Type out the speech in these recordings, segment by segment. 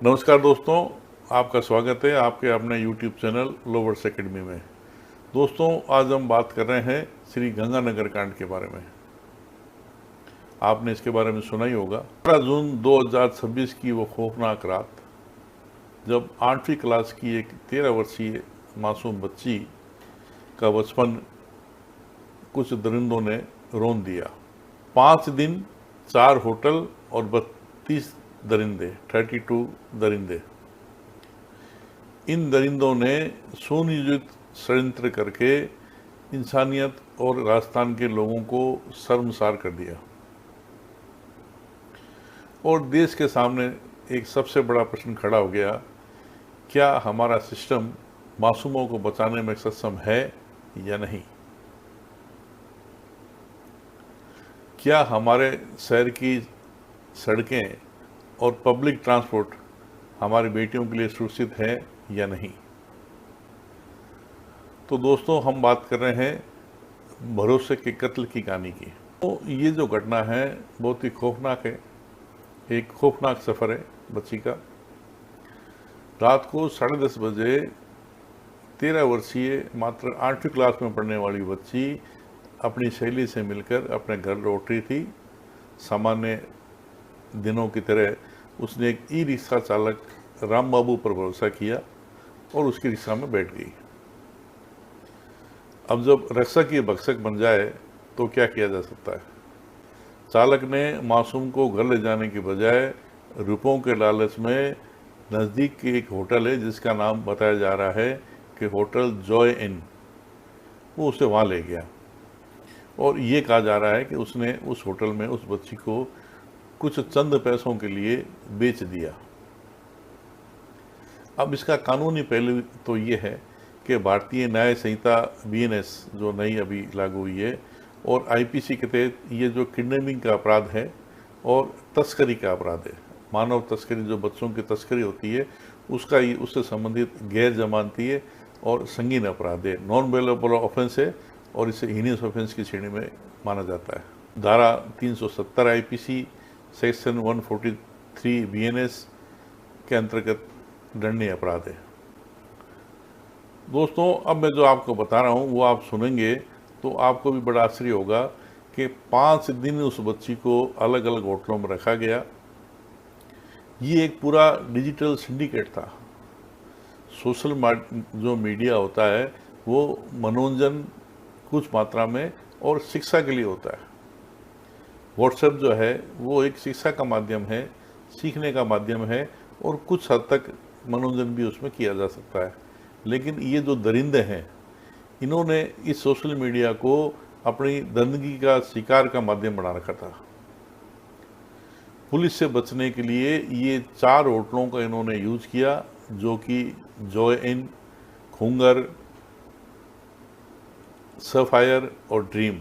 नमस्कार दोस्तों, आपका स्वागत है आपके अपने YouTube चैनल लोवर्स एकेडमी में। दोस्तों, आज हम बात कर रहे हैं श्री गंगानगर कांड के बारे में। आपने इसके बारे में सुना ही होगा। 15 जून 2026 की वो खौफनाक रात, जब 8वीं क्लास की एक 13 वर्षीय मासूम बच्ची का बचपन कुछ दरिंदों ने रौंद दिया। 5 दिन, 4 होटल और 32 दरिंदे, 32 दरिंदे। इन दरिंदों ने सुनियोजित षड्यंत्र करके इंसानियत और राजस्थान के लोगों को शर्मसार कर दिया और देश के सामने एक सबसे बड़ा प्रश्न खड़ा हो गया, क्या हमारा सिस्टम मासूमों को बचाने में सक्षम है या नहीं? क्या हमारे शहर की सड़कें और पब्लिक ट्रांसपोर्ट हमारी बेटियों के लिए सुरक्षित है या नहीं? तो दोस्तों, हम बात कर रहे हैं भरोसे के कत्ल की कहानी की। तो ये जो घटना है बहुत ही खौफनाक है। एक खौफनाक सफ़र है बच्ची का। रात को 10:30 बजे 13 वर्षीय मात्र 8वीं क्लास में पढ़ने वाली बच्ची अपनी सहेली से मिलकर अपने घर लौट रही थी। सामान्य दिनों की तरह उसने एक ई रिक्शा चालक राम बाबू पर भरोसा किया और उसकी रिक्शा में बैठ गई। अब जब रक्षा की भक्षक बन जाए तो क्या किया जा सकता है? चालक ने मासूम को घर ले जाने की बजाय रुपयों के लालच में नज़दीक के एक होटल है जिसका नाम बताया जा रहा है कि होटल जॉय इन, वो उसे वहाँ ले गया और ये कहा जा रहा है कि उसने उस होटल में उस बच्ची को कुछ चंद पैसों के लिए बेच दिया। अब इसका कानूनी पहलू तो ये है कि भारतीय न्याय संहिता BNS जो नई अभी लागू हुई है और IPC के तहत ये जो किडनैपिंग का अपराध है और तस्करी का अपराध है, मानव तस्करी, जो बच्चों की तस्करी होती है उसका ही उससे संबंधित गैर जमानती है और संगीन अपराध है, नॉन बेलेबल ऑफेंस है और इसे हीनियस ऑफेंस की श्रेणी में माना जाता है। धारा 370 IPC सेक्शन 143 BNS के अंतर्गत दंडनीय अपराध है। दोस्तों, अब मैं जो आपको बता रहा हूँ वो आप सुनेंगे तो आपको भी बड़ा आश्चर्य होगा कि 5 दिन उस बच्ची को अलग अलग होटलों में रखा गया। ये एक पूरा डिजिटल सिंडिकेट था। सोशल जो मीडिया होता है वो मनोरंजन कुछ मात्रा में और शिक्षा के लिए होता है। व्हाट्सएप जो है वो एक शिक्षा का माध्यम है, सीखने का माध्यम है और कुछ हद तक मनोरंजन भी उसमें किया जा सकता है। लेकिन ये जो दरिंदे हैं, इन्होंने इस सोशल मीडिया को अपनी दरिंदगी का शिकार का माध्यम बना रखा था। पुलिस से बचने के लिए ये 4 होटलों का इन्होंने यूज किया, जो कि जॉय इन, खुंगर, सफायर और ड्रीम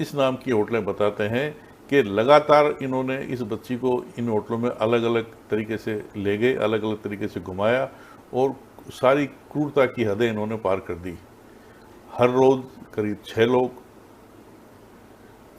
इस नाम की होटलें बताते हैं कि लगातार इन्होंने इस बच्ची को इन होटलों में अलग अलग तरीके से ले गए, अलग अलग तरीके से घुमाया और सारी क्रूरता की हदें इन्होंने पार कर दी। हर रोज़ करीब 6 लोग,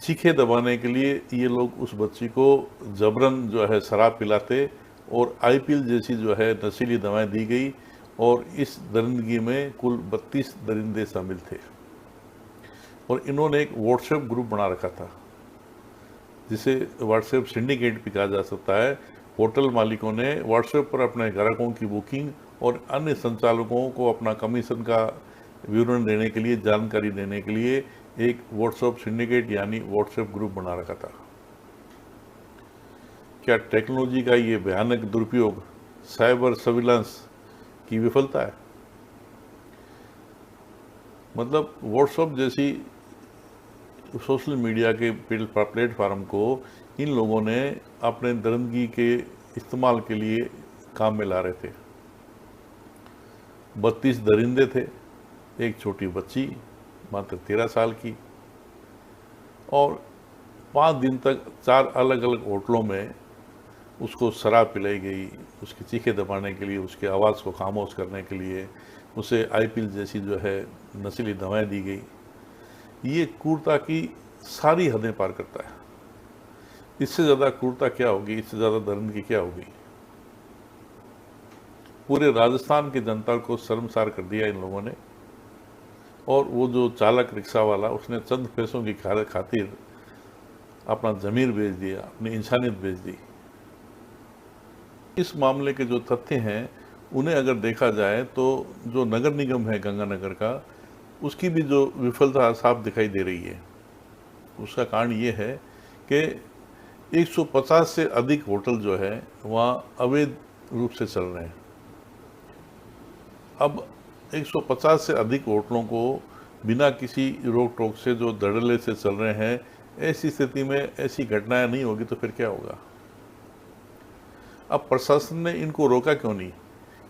चीखे दबाने के लिए ये लोग उस बच्ची को जबरन जो है शराब पिलाते और IPL जैसी जो है नशीली दवाएं दी गई और इस दरिंदगी में कुल 32 दरिंदे शामिल थे। और इन्होंने एक व्हाट्सएप ग्रुप बना रखा था जिसे व्हाट्सएप सिंडिकेट भी कहा जा सकता है। होटल मालिकों ने व्हाट्सएप पर अपने ग्राहकों की बुकिंग और अन्य संचालकों को अपना कमीशन का विवरण देने के लिए, जानकारी देने के लिए एक व्हाट्सएप सिंडिकेट यानी व्हाट्सएप ग्रुप बना रखा था। क्या टेक्नोलॉजी का ये भयानक दुरुपयोग साइबर सर्विलांस की विफलता है? मतलब व्हाट्सएप जैसी सोशल मीडिया के प्लेटफार्म को इन लोगों ने अपने दरिंदगी के इस्तेमाल के लिए काम में ला रहे थे। 32 दरिंदे थे, एक छोटी बच्ची मात्र 13 साल की, और 5 दिन तक 4 अलग अलग होटलों में उसको शराब पिलाई गई, उसकी चीखें दबाने के लिए, उसके आवाज़ को खामोश करने के लिए उसे IPL जैसी जो है नशीली दवाएं दी गई। ये क्रूरता की सारी हदें पार करता है। इससे ज़्यादा क्रूरता क्या होगी, इससे ज़्यादा दरिंदगी क्या होगी? पूरे राजस्थान की जनता को शर्मसार कर दिया इन लोगों ने। और वो जो चालक रिक्शा वाला, उसने चंद पैसों की खातिर अपना ज़मीर बेच दिया, अपनी इंसानियत बेच दी। इस मामले के जो तथ्य हैं उन्हें अगर देखा जाए तो जो नगर निगम है गंगानगर का, उसकी भी जो विफलता साफ दिखाई दे रही है। उसका कारण ये है कि 150 से अधिक होटल जो है वहाँ अवैध रूप से चल रहे हैं। अब 150 से अधिक होटलों को बिना किसी रोक टोक से जो धड़ल्ले से चल रहे हैं, ऐसी स्थिति में ऐसी घटनाएं नहीं होगी तो फिर क्या होगा? अब प्रशासन ने इनको रोका क्यों नहीं?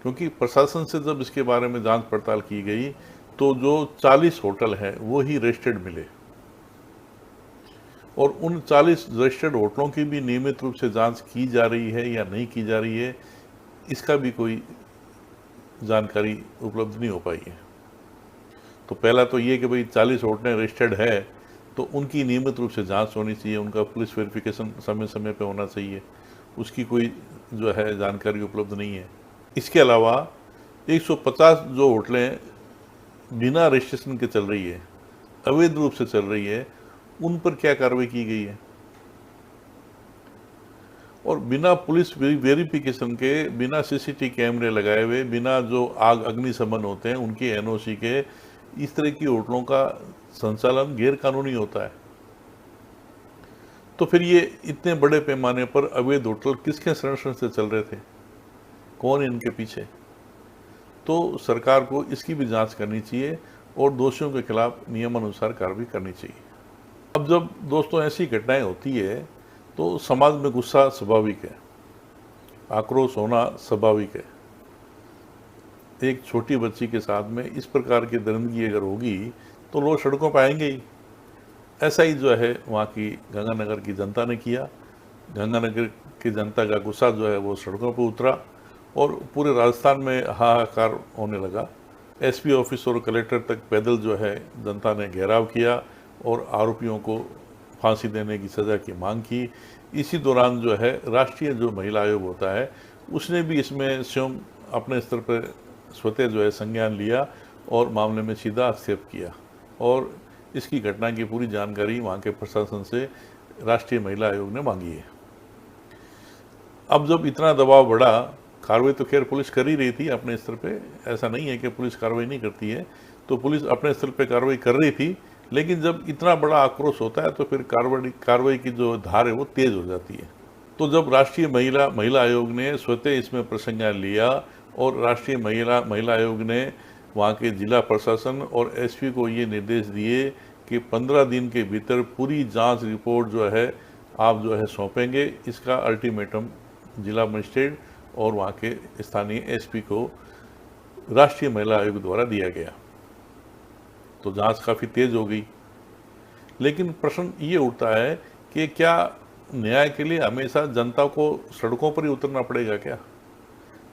क्योंकि प्रशासन से जब इसके बारे में जांच पड़ताल की गई तो जो 40 होटल हैं वो ही रजिस्टर्ड मिले, और उन 40 रजिस्टर्ड होटलों की भी नियमित रूप से जांच की जा रही है या नहीं की जा रही है, इसका भी कोई जानकारी उपलब्ध नहीं हो पाई है। तो पहला तो ये कि भाई 40 होटलें रजिस्टर्ड है तो उनकी नियमित रूप से जांच होनी चाहिए, उनका पुलिस वेरिफिकेशन समय समय पे होना चाहिए, उसकी कोई जो है जानकारी उपलब्ध नहीं है। इसके अलावा 150 जो होटलें बिना रजिस्ट्रेशन के चल रही है, अवैध रूप से चल रही है, उन पर क्या कार्रवाई की गई है? और बिना पुलिस वेरिफिकेशन के, बिना सीसीटीवी कैमरे लगाए हुए, बिना जो आग अग्निशमन होते हैं उनकी एनओसी के, इस तरह की होटलों का संचालन गैर कानूनी होता है। तो फिर ये इतने बड़े पैमाने पर अवैध होटल किसके संरक्षण से चल रहे थे? कौन है इनके पीछे? तो सरकार को इसकी भी जांच करनी चाहिए और दोषियों के खिलाफ नियमानुसार कार्रवाई करनी चाहिए। अब जब दोस्तों ऐसी घटनाएं होती है तो समाज में गुस्सा स्वाभाविक है, आक्रोश होना स्वाभाविक है। एक छोटी बच्ची के साथ में इस प्रकार की दरिंदगी अगर होगी तो लोग सड़कों पर आएंगे ही। ऐसा ही जो है वहाँ की गंगानगर की जनता ने किया। गंगानगर की जनता का गुस्सा जो है वो सड़कों पर उतरा और पूरे राजस्थान में हाहाकार होने लगा। एसपी ऑफिस और कलेक्टर तक पैदल जो है जनता ने घेराव किया और आरोपियों को फांसी देने की सज़ा की मांग की। इसी दौरान जो है राष्ट्रीय जो महिला आयोग होता है उसने भी इसमें स्वयं अपने स्तर पर स्वतः जो है संज्ञान लिया और मामले में सीधा हस्तक्षेप किया और इसकी घटना की पूरी जानकारी वहाँ के प्रशासन से राष्ट्रीय महिला आयोग ने मांगी है। अब जब इतना दबाव बढ़ा, कार्रवाई तो खैर पुलिस कर ही रही थी अपने स्तर पे, ऐसा नहीं है कि पुलिस कार्रवाई नहीं करती है, तो पुलिस अपने स्तर पे कार्रवाई कर रही थी, लेकिन जब इतना बड़ा आक्रोश होता है तो फिर कार्रवाई की जो धार है वो तेज हो जाती है। तो जब राष्ट्रीय महिला आयोग ने स्वतः इसमें प्रसंज्ञान लिया और राष्ट्रीय महिला आयोग ने वहाँ के जिला प्रशासन और एसपी को ये निर्देश दिए कि 15 दिन के भीतर पूरी जांच रिपोर्ट जो है आप जो है सौंपेंगे, इसका अल्टीमेटम जिला मजिस्ट्रेट और वहाँ के स्थानीय एसपी को राष्ट्रीय महिला आयोग द्वारा दिया गया। तो जांच काफ़ी तेज हो गई। लेकिन प्रश्न ये उठता है कि क्या न्याय के लिए हमेशा जनता को सड़कों पर ही उतरना पड़ेगा क्या?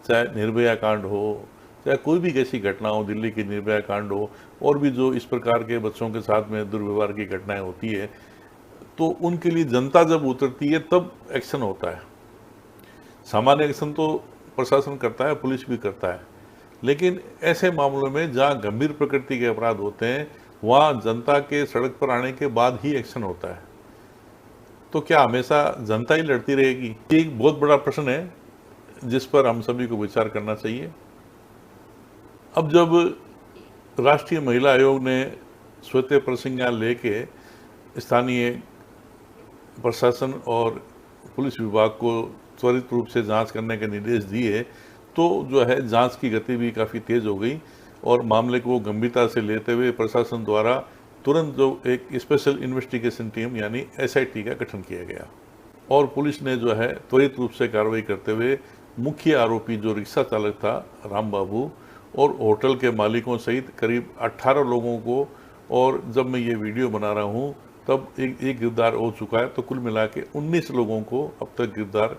चाहे निर्भया कांड हो, चाहे कोई भी कैसी घटना हो, दिल्ली की निर्भया कांड हो, और भी जो इस प्रकार के बच्चों के साथ में दुर्व्यवहार की घटनाएं होती है, तो उनके लिए जनता जब उतरती है तब एक्शन होता है। सामान्य एक्शन तो प्रशासन करता है, पुलिस भी करता है, लेकिन ऐसे मामलों में जहाँ गंभीर प्रकृति के अपराध होते हैं वहाँ जनता के सड़क पर आने के बाद ही एक्शन होता है। तो क्या हमेशा जनता ही लड़ती रहेगी? ये एक बहुत बड़ा प्रश्न है जिस पर हम सभी को विचार करना चाहिए। अब जब राष्ट्रीय महिला आयोग ने स्वतः प्रसंज्ञान लेके स्थानीय प्रशासन और पुलिस विभाग को त्वरित रूप से जांच करने के निर्देश दिए तो जो है जांच की गति भी काफ़ी तेज़ हो गई और मामले को गंभीरता से लेते हुए प्रशासन द्वारा तुरंत जो एक स्पेशल इन्वेस्टिगेशन टीम यानी एसआईटी का गठन किया गया और पुलिस ने जो है त्वरित रूप से कार्रवाई करते हुए मुख्य आरोपी जो रिक्शा चालक था राम बाबू और होटल के मालिकों सहित करीब 18 लोगों को, और जब मैं ये वीडियो बना रहा हूँ तब एक गिरफ्तार हो चुका है, तो कुल मिला के 19 लोगों को अब तक गिरफ्तार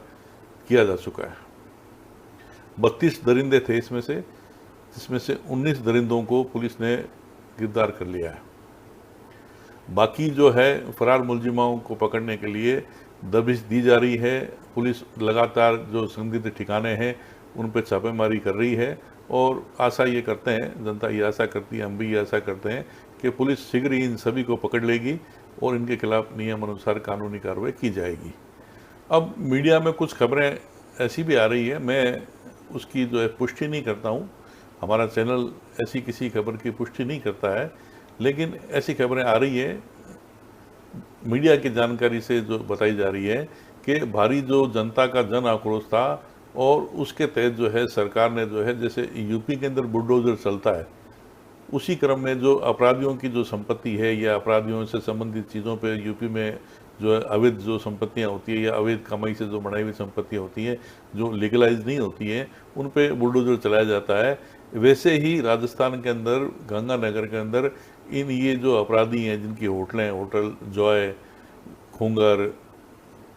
किया जा चुका है। 32 दरिंदे थे इसमें से, जिसमें से 19 दरिंदों को पुलिस ने गिरफ्तार कर लिया है। बाकी जो है फरार मुलजिमाओं को पकड़ने के लिए दबिश दी जा रही है। पुलिस लगातार जो संदिग्ध ठिकाने हैं उन पर छापेमारी कर रही है और आशा ये करते हैं, जनता ये आशा करती है, हम भी ये आशा करते हैं कि पुलिस शीघ्र ही इन सभी को पकड़ लेगी और इनके खिलाफ नियम अनुसार कानूनी कार्रवाई की जाएगी। अब मीडिया में कुछ खबरें ऐसी भी आ रही है, मैं उसकी जो है पुष्टि नहीं करता हूँ, हमारा चैनल ऐसी किसी खबर की पुष्टि नहीं करता है, लेकिन ऐसी खबरें आ रही है मीडिया की जानकारी से जो बताई जा रही है कि भारी जो जनता का जन आक्रोश था और उसके तहत जो है सरकार ने जो है, जैसे यूपी के अंदर बुलडोजर चलता है, उसी क्रम में जो अपराधियों की जो संपत्ति है या अपराधियों से संबंधित चीज़ों पे यूपी में जो है अवैध जो संपत्तियां होती है या अवैध कमाई से जो बनाई हुई संपत्तियां होती हैं जो लीगलाइज नहीं होती हैं, उन पे बुलडोजर चलाया जाता है। वैसे ही राजस्थान के अंदर गंगानगर के अंदर ये जो अपराधी हैं जिनकी होटलें, होटल जॉय, खुंगर,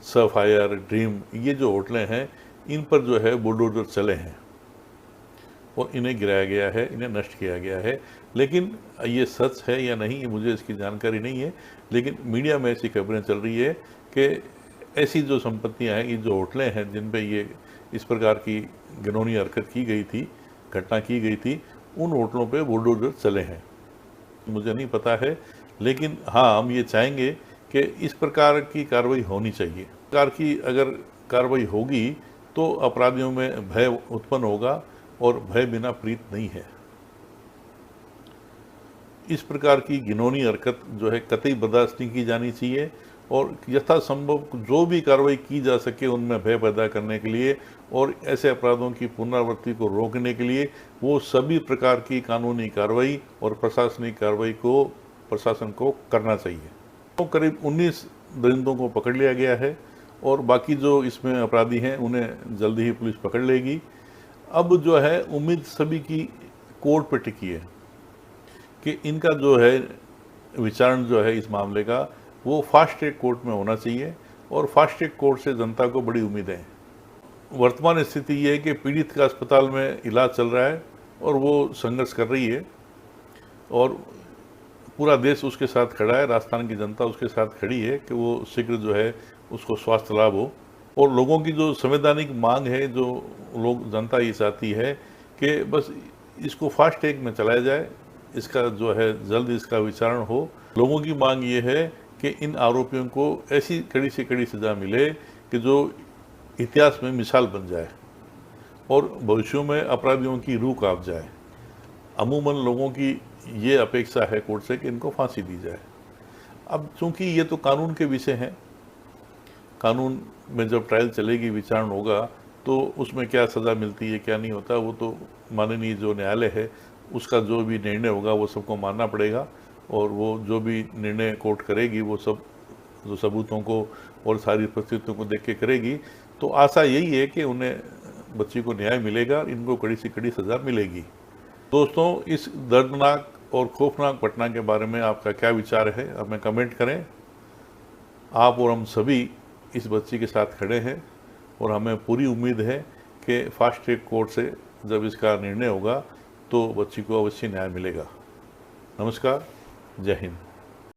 सफायर, ड्रीम, ये जो होटलें हैं इन पर जो है बुलडोजर चले हैं और इन्हें गिराया गया है, इन्हें नष्ट किया गया है। लेकिन ये सच है या नहीं, मुझे इसकी जानकारी नहीं है, लेकिन मीडिया में ऐसी खबरें चल रही है कि ऐसी जो संपत्तियां हैं, ये जो होटलें हैं जिन पे ये इस प्रकार की घिनौनी हरकत की गई थी, घटना की गई थी, उन होटलों पे बुलडोजर चले हैं। मुझे नहीं पता है, लेकिन हाँ, हम ये चाहेंगे कि इस प्रकार की कार्रवाई होनी चाहिए। प्रकार की अगर कार्रवाई होगी तो अपराधियों में भय उत्पन्न होगा और भय बिना प्रीत नहीं है। इस प्रकार की घिनौनी हरकत जो है कतई बर्दाश्त नहीं की जानी चाहिए और यथासंभव जो भी कार्रवाई की जा सके उनमें भय पैदा करने के लिए और ऐसे अपराधों की पुनरावृत्ति को रोकने के लिए वो सभी प्रकार की कानूनी कार्रवाई और प्रशासनिक कार्रवाई को प्रशासन को करना चाहिए। तो करीब 19 दरिंदों को पकड़ लिया गया है और बाकी जो इसमें अपराधी हैं उन्हें जल्दी ही पुलिस पकड़ लेगी। अब जो है उम्मीद सभी की कोर्ट पर टिकी है कि इनका जो है विचारण जो है इस मामले का वो फास्ट ट्रैक कोर्ट में होना चाहिए और फास्ट ट्रैक कोर्ट से जनता को बड़ी उम्मीद है। वर्तमान स्थिति ये है कि पीड़ित का अस्पताल में इलाज चल रहा है और वो संघर्ष कर रही है और पूरा देश उसके साथ खड़ा है, राजस्थान की जनता उसके साथ खड़ी है कि वो शीघ्र जो है उसको स्वास्थ्य लाभ हो। और लोगों की जो संवैधानिक मांग है, जो लोग जनता ये चाहती है कि बस इसको फास्ट ट्रैक में चलाया जाए, इसका जो है जल्द इसका विचारण हो। लोगों की मांग ये है कि इन आरोपियों को ऐसी कड़ी से कड़ी सज़ा मिले कि जो इतिहास में मिसाल बन जाए और भविष्य में अपराधियों की रूह कांप जाए। अमूमन लोगों की ये अपेक्षा है कोर्ट से कि इनको फांसी दी जाए। अब चूंकि ये तो कानून के विषय हैं, कानून में जब ट्रायल चलेगी, विचारण होगा, तो उसमें क्या सज़ा मिलती है क्या नहीं होता, वो तो माननीय जो न्यायालय है उसका जो भी निर्णय होगा वो सबको मानना पड़ेगा और वो जो भी निर्णय कोर्ट करेगी वो सब जो सबूतों को और सारी परिस्थितियों को देख के करेगी। तो आशा यही है कि उन्हें, बच्ची को न्याय मिलेगा, इनको कड़ी से कड़ी सज़ा मिलेगी। दोस्तों, इस दर्दनाक और खौफनाक घटना के बारे में आपका क्या विचार है, हमें कमेंट करें। आप और हम सभी इस बच्ची के साथ खड़े हैं और हमें पूरी उम्मीद है कि फास्ट ट्रैक कोर्ट से जब इसका निर्णय होगा तो बच्ची को अवश्य न्याय मिलेगा। नमस्कार, जय हिंद।